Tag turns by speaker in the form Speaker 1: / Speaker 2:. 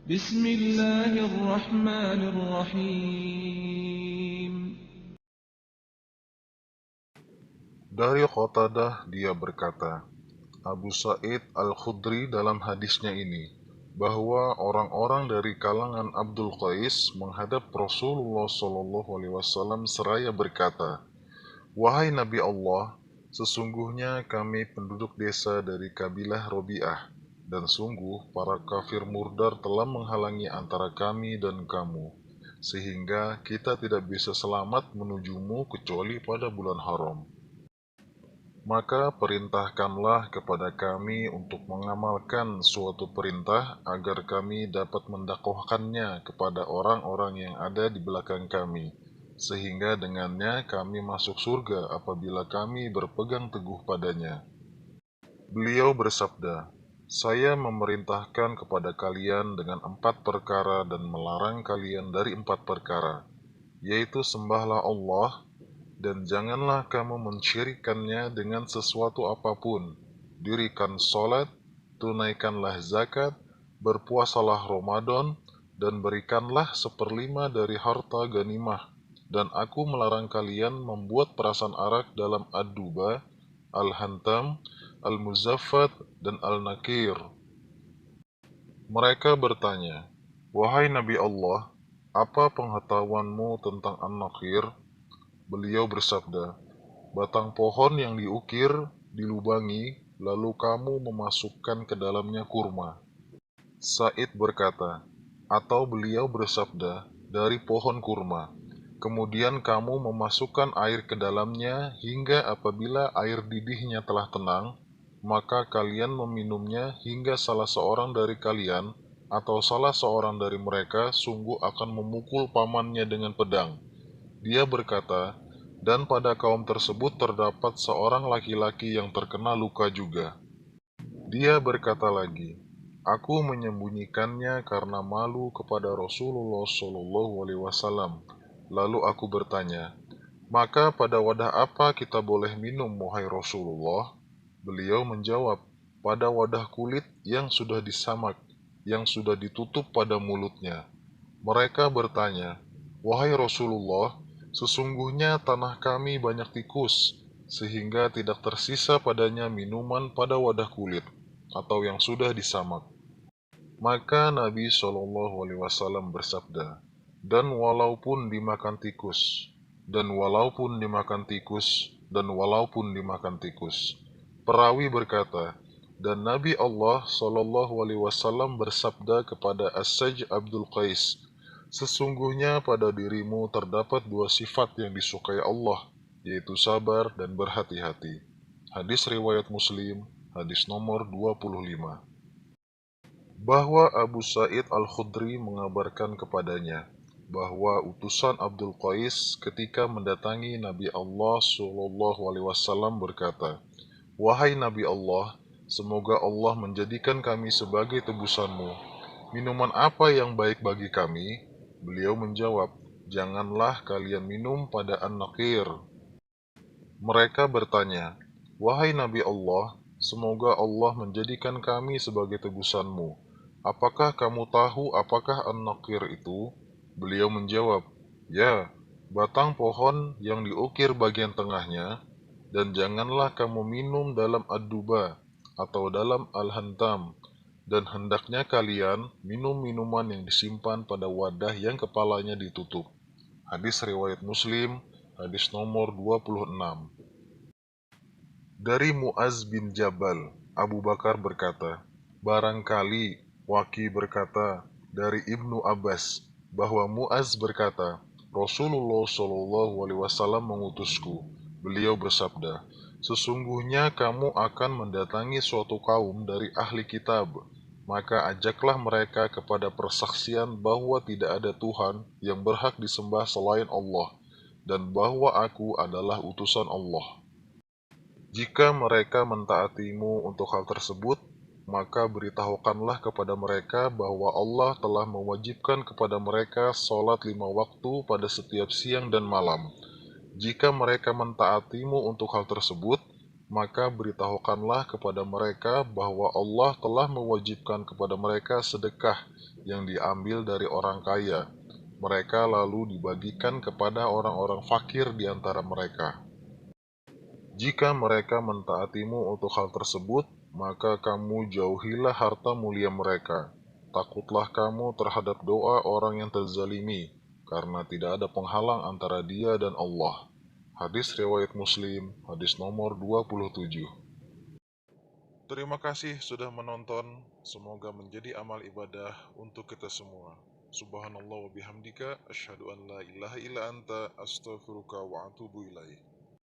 Speaker 1: بسم الله الرحمن الرحيم.
Speaker 2: Dari Qatadah dia berkata, Abu Sa'id Al-Khudri dalam hadisnya ini, bahwa orang-orang dari kalangan Abdul Qais menghadap Rasulullah SAW seraya berkata, Wahai Nabi Allah, sesungguhnya kami penduduk desa dari kabilah Robi'ah, dan sungguh para kafir murdar telah menghalangi antara kami dan kamu, sehingga kita tidak bisa selamat menujumu kecuali pada bulan haram. Maka perintahkanlah kepada kami untuk mengamalkan suatu perintah agar kami dapat mendakwahkannya kepada orang-orang yang ada di belakang kami, sehingga dengannya kami masuk surga apabila kami berpegang teguh padanya. Beliau bersabda, saya memerintahkan kepada kalian dengan 4 perkara dan melarang kalian dari 4 perkara, yaitu sembahlah Allah, dan janganlah kamu mensyirikkannya dengan sesuatu apapun. Dirikan sholat, tunaikanlah zakat, berpuasalah Ramadan, dan berikanlah 1/5 dari harta ganimah. Dan aku melarang kalian membuat perasan arak dalam ad-duba, al-hantam, al-muzaffat, dan al-nakir. Mereka bertanya, Wahai Nabi Allah, apa pengetahuanmu tentang an-nakir? Beliau bersabda, batang pohon yang diukir, dilubangi, lalu kamu memasukkan ke dalamnya kurma. Said berkata, atau beliau bersabda, dari pohon kurma. Kemudian kamu memasukkan air ke dalamnya hingga apabila air didihnya telah tenang, maka kalian meminumnya hingga salah seorang dari kalian atau salah seorang dari mereka sungguh akan memukul pamannya dengan pedang. Dia berkata, dan pada kaum tersebut terdapat seorang laki-laki yang terkena luka juga. Dia berkata lagi, aku menyembunyikannya karena malu kepada Rasulullah SAW. Lalu aku bertanya, maka pada wadah apa kita boleh minum, wahai Rasulullah? Beliau menjawab, pada wadah kulit yang sudah disamak, yang sudah ditutup pada mulutnya. Mereka bertanya, wahai Rasulullah, sesungguhnya tanah kami banyak tikus, sehingga tidak tersisa padanya minuman pada wadah kulit, atau yang sudah disamak. Maka Nabi SAW bersabda, dan walaupun dimakan tikus, dan walaupun dimakan tikus, dan walaupun dimakan tikus. Perawi berkata, dan Nabi Allah SAW bersabda kepada As-Saj Abdul Qais, sesungguhnya pada dirimu terdapat 2 sifat yang disukai Allah, yaitu sabar dan berhati-hati. Hadis riwayat Muslim, hadis nomor 25. Bahwa Abu Sa'id Al-Khudri mengabarkan kepadanya bahwa utusan Abdul Qais ketika mendatangi Nabi Allah SAW berkata, Wahai Nabi Allah, semoga Allah menjadikan kami sebagai tebusanmu. Minuman apa yang baik bagi kami? Beliau menjawab, janganlah kalian minum pada an-nakir. Mereka bertanya, Wahai Nabi Allah, semoga Allah menjadikan kami sebagai tebusanmu. Apakah kamu tahu apakah an-nakir itu? Beliau menjawab, ya, batang pohon yang diukir bagian tengahnya, dan janganlah kamu minum dalam ad-duba atau dalam al-hantam, dan hendaknya kalian minum minuman yang disimpan pada wadah yang kepalanya ditutup. Hadis riwayat Muslim, hadis nomor 26. Dari Muaz bin Jabal, Abu Bakar berkata, barangkali Waki berkata dari Ibnu Abbas bahwa Muaz berkata, Rasulullah SAW mengutusku. Beliau bersabda, sesungguhnya kamu akan mendatangi suatu kaum dari ahli kitab, maka ajaklah mereka kepada persaksian bahwa tidak ada Tuhan yang berhak disembah selain Allah, dan bahwa aku adalah utusan Allah. Jika mereka mentaatimu untuk hal tersebut, maka beritahukanlah kepada mereka bahwa Allah telah mewajibkan kepada mereka sholat 5 waktu pada setiap siang dan malam. Jika mereka mentaatimu untuk hal tersebut, maka beritahukanlah kepada mereka bahwa Allah telah mewajibkan kepada mereka sedekah yang diambil dari orang kaya. Mereka lalu dibagikan kepada orang-orang fakir di antara mereka. Jika mereka mentaatimu untuk hal tersebut, maka kamu jauhilah harta mulia mereka. Takutlah kamu terhadap doa orang yang terzalimi, karena tidak ada penghalang antara dia dan Allah. Hadis riwayat Muslim, hadis nomor 27. Terima kasih sudah menonton. Semoga menjadi amal ibadah untuk kita semua. Subhanallah wa bihamdika, asyhadu an la ilaha illa anta, astaghfiruka wa atubu ilaih.